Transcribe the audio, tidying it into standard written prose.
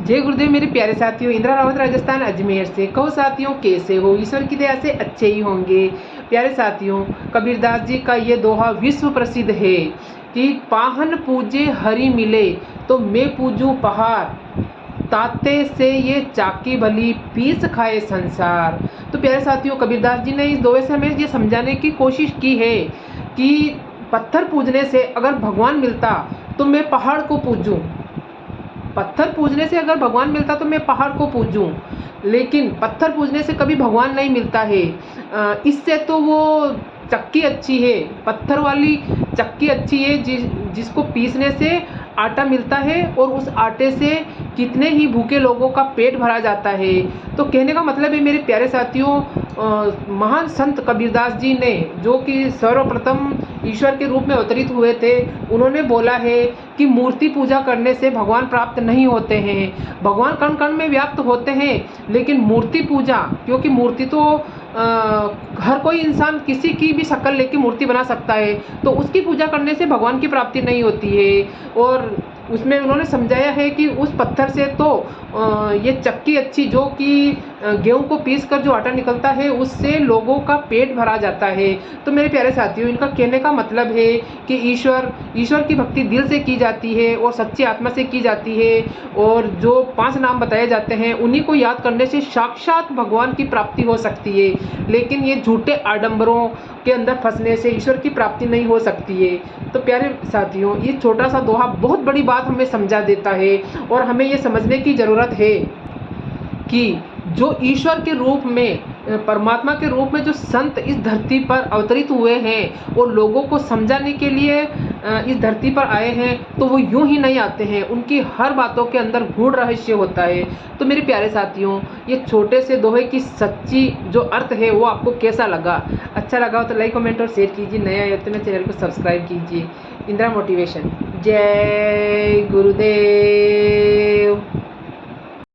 जय गुरुदेव मेरे प्यारे साथियों, इंदिरा रावत राजस्थान अजमेर से। कहो साथियों कैसे हो? ईश्वर की दया से अच्छे ही होंगे। प्यारे साथियों, कबीरदास जी का ये दोहा विश्व प्रसिद्ध है कि पाहन पूजे हरि मिले तो मैं पूजूं पहाड़, ताते से ये चाकी भली पीस खाए संसार। तो प्यारे साथियों, कबीरदास जी ने इस दोहे से हमें ये समझाने की कोशिश की है कि पत्थर पूजने से अगर भगवान मिलता तो मैं पहाड़ को पूजूं, पत्थर पूजने से अगर भगवान मिलता तो मैं पहाड़ को पूजूं, लेकिन पत्थर पूजने से कभी भगवान नहीं मिलता है। इससे तो वो चक्की अच्छी है, पत्थर वाली चक्की अच्छी है जिसको पीसने से आटा मिलता है और उस आटे से कितने ही भूखे लोगों का पेट भरा जाता है। तो कहने का मतलब है मेरे प्यारे साथियों, महान संत कबीरदास जी ने, जो कि सर्वप्रथम ईश्वर के रूप में अवतरित हुए थे, उन्होंने बोला है कि मूर्ति पूजा करने से भगवान प्राप्त नहीं होते हैं। भगवान कण कण में व्याप्त होते हैं, लेकिन मूर्ति पूजा, क्योंकि मूर्ति तो हर कोई इंसान किसी की भी शक्ल लेके मूर्ति बना सकता है, तो उसकी पूजा करने से भगवान की प्राप्ति नहीं होती है। और उसमें उन्होंने समझाया है कि उस पत्थर से तो ये चक्की अच्छी, जो कि गेहूं को पीस कर जो आटा निकलता है उससे लोगों का पेट भरा जाता है। तो मेरे प्यारे साथियों, इनका कहने का मतलब है कि ईश्वर की भक्ति दिल से की जाती है और सच्ची आत्मा से की जाती है, और जो 5 नाम बताए जाते हैं उन्हीं को याद करने से साक्षात भगवान की प्राप्ति हो सकती है। लेकिन ये झूठे आडंबरों के अंदर फंसने से ईश्वर की प्राप्ति नहीं हो सकती है। तो प्यारे साथियों, ये छोटा सा दोहा बहुत बड़ी बात हमें समझा देता है, और हमें ये समझने की ज़रूरत है कि जो ईश्वर के रूप में, परमात्मा के रूप में जो संत इस धरती पर अवतरित हुए हैं और लोगों को समझाने के लिए इस धरती पर आए हैं, तो वो यूं ही नहीं आते हैं, उनकी हर बातों के अंदर गूढ़ रहस्य होता है। तो मेरे प्यारे साथियों, ये छोटे से दोहे की सच्ची जो अर्थ है वो आपको कैसा लगा? अच्छा लगा हो तो लाइक, कमेंट और शेयर कीजिए। नया है तो मेरे चैनल को सब्सक्राइब कीजिए। इंदिरा मोटिवेशन। जय गुरुदेव।